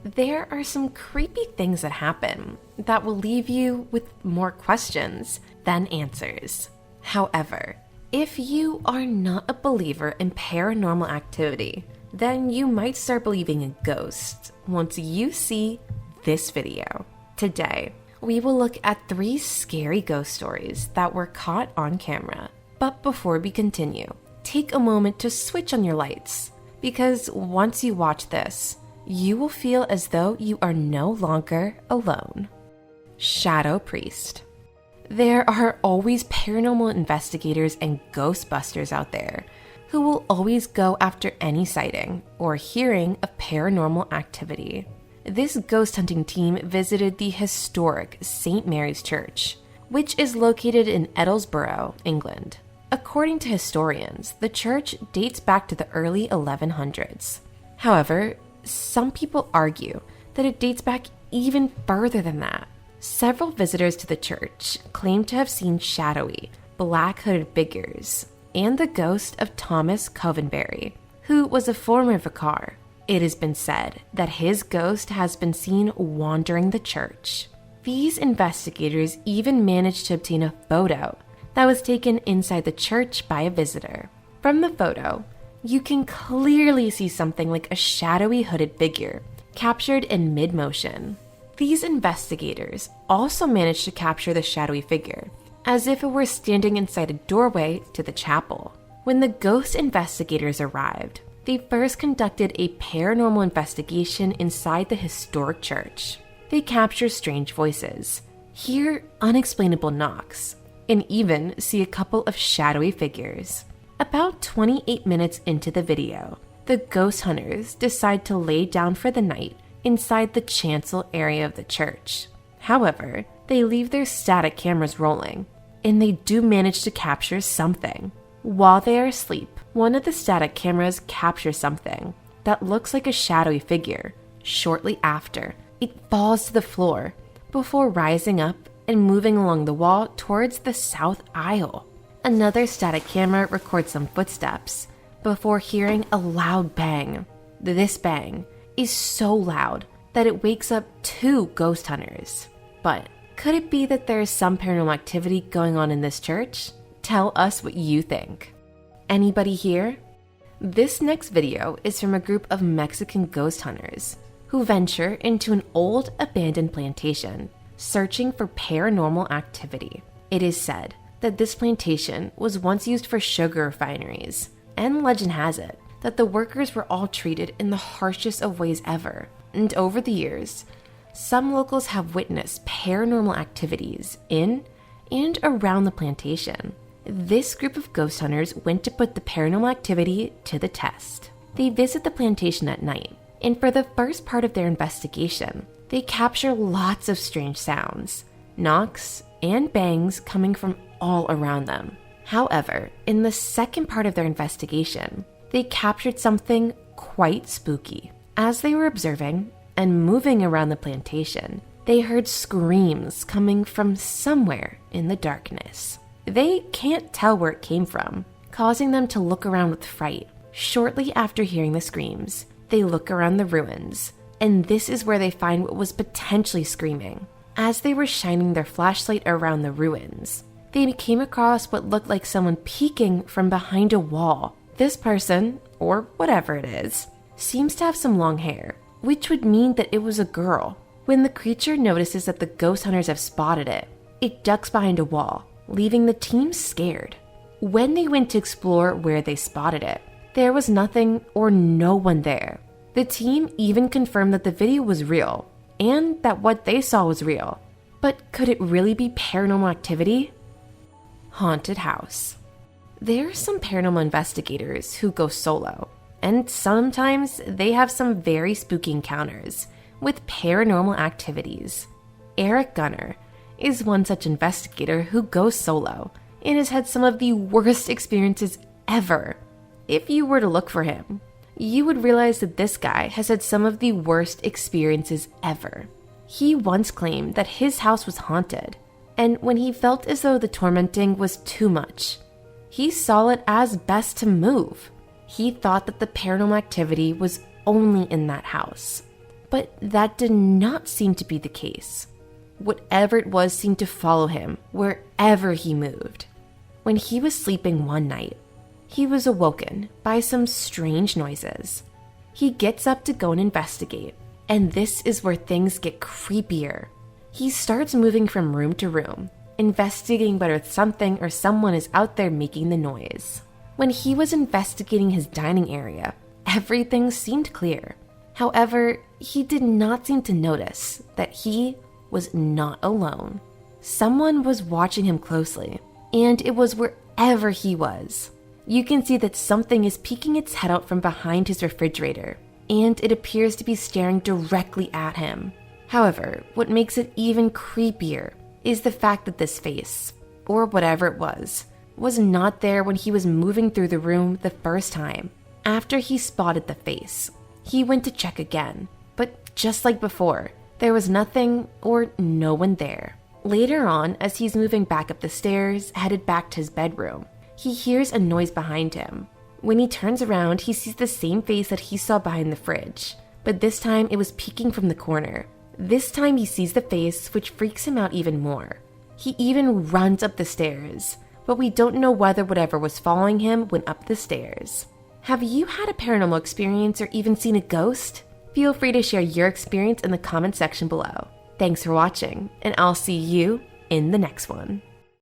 there are some creepy things that happen that will leave you with more questions than answers. However, if you are not a believer in paranormal activity, then you might start believing in ghosts once you see this video. Today, we will look at 3 scary ghost stories that were caught on camera. But before we continue, take a moment to switch on your lights, because once you watch this, you will feel as though you are no longer alone. Shadow Priest. There are always paranormal investigators and ghostbusters out there who will always go after any sighting or hearing of paranormal activity. This ghost hunting team visited the historic St. Mary's Church, which is located in Edlesborough, England. According to historians, the church dates back to the early 1100s. However, some people argue that it dates back even further than that. Several visitors to the church claim to have seen shadowy, black-hooded figures and the ghost of Thomas Covenberry, who was a former vicar. It has been said that his ghost has been seen wandering the church. These investigators even managed to obtain a photo that was taken inside the church by a visitor. From the photo, you can clearly see something like a shadowy hooded figure captured in mid-motion. These investigators also managed to capture the shadowy figure as if it were standing inside a doorway to the chapel. When the ghost investigators arrived, they first conducted a paranormal investigation inside the historic church. They captured strange voices, hear unexplainable knocks, and even see a couple of shadowy figures. About 28 minutes into the video, the ghost hunters decide to lay down for the night inside the chancel area of the church. However, they leave their static cameras rolling, and they do manage to capture something. While they are asleep, one of the static cameras captures something that looks like a shadowy figure. Shortly after, it falls to the floor before rising up and moving along the wall towards the south aisle. Another static camera records some footsteps before hearing a loud bang. This bang is so loud that it wakes up 2 ghost hunters. But could it be that there is some paranormal activity going on in this church? Tell us what you think. Anybody here? This next video is from a group of Mexican ghost hunters who venture into an old abandoned plantation searching for paranormal activity. It is said that this plantation was once used for sugar refineries, and legend has it that the workers were all treated in the harshest of ways ever. And over the years, some locals have witnessed paranormal activities in and around the plantation. This group of ghost hunters went to put the paranormal activity to the test. They visit the plantation at night, and for the first part of their investigation, they capture lots of strange sounds, knocks, and bangs coming from all around them. However, in the second part of their investigation, they captured something quite spooky. As they were observing and moving around the plantation, they heard screams coming from somewhere in the darkness. They can't tell where it came from, causing them to look around with fright. Shortly after hearing the screams, they look around the ruins, and this is where they find what was potentially screaming. As they were shining their flashlight around the ruins, they came across what looked like someone peeking from behind a wall. This person, or whatever it is, seems to have some long hair, which would mean that it was a girl. When the creature notices that the ghost hunters have spotted it, it ducks behind a wall, leaving the team scared. When they went to explore where they spotted it, there was nothing or no one there. The team even confirmed that the video was real, and that what they saw was real. But could it really be paranormal activity? Haunted house. There are some paranormal investigators who go solo, and sometimes they have some very spooky encounters with paranormal activities. Eric Gunner is one such investigator who goes solo and has had some of the worst experiences ever. If you were to look for him, you would realize that this guy has had some of the worst experiences ever. He once claimed that his house was haunted, and when he felt as though the tormenting was too much, he saw it as best to move. He thought that the paranormal activity was only in that house. But that did not seem to be the case. Whatever it was seemed to follow him wherever he moved. When he was sleeping one night, he was awoken by some strange noises. He gets up to go and investigate, and this is where things get creepier. He starts moving from room to room, investigating whether something or someone is out there making the noise. When he was investigating his dining area, everything seemed clear. However, he did not seem to notice that he was not alone. Someone was watching him closely, and it was wherever he was. You can see that something is peeking its head out from behind his refrigerator, and it appears to be staring directly at him. However, what makes it even creepier is the fact that this face, or whatever it was not there when he was moving through the room the first time. After he spotted the face, he went to check again, but just like before, there was nothing or no one there. Later on, as he's moving back up the stairs, headed back to his bedroom, he hears a noise behind him. When he turns around, he sees the same face that he saw behind the fridge, but this time it was peeking from the corner. This time he sees the face, which freaks him out even more. He even runs up the stairs, but we don't know whether whatever was following him went up the stairs. Have you had a paranormal experience or even seen a ghost? Feel free to share your experience in the comment section below. Thanks for watching, and I'll see you in the next one.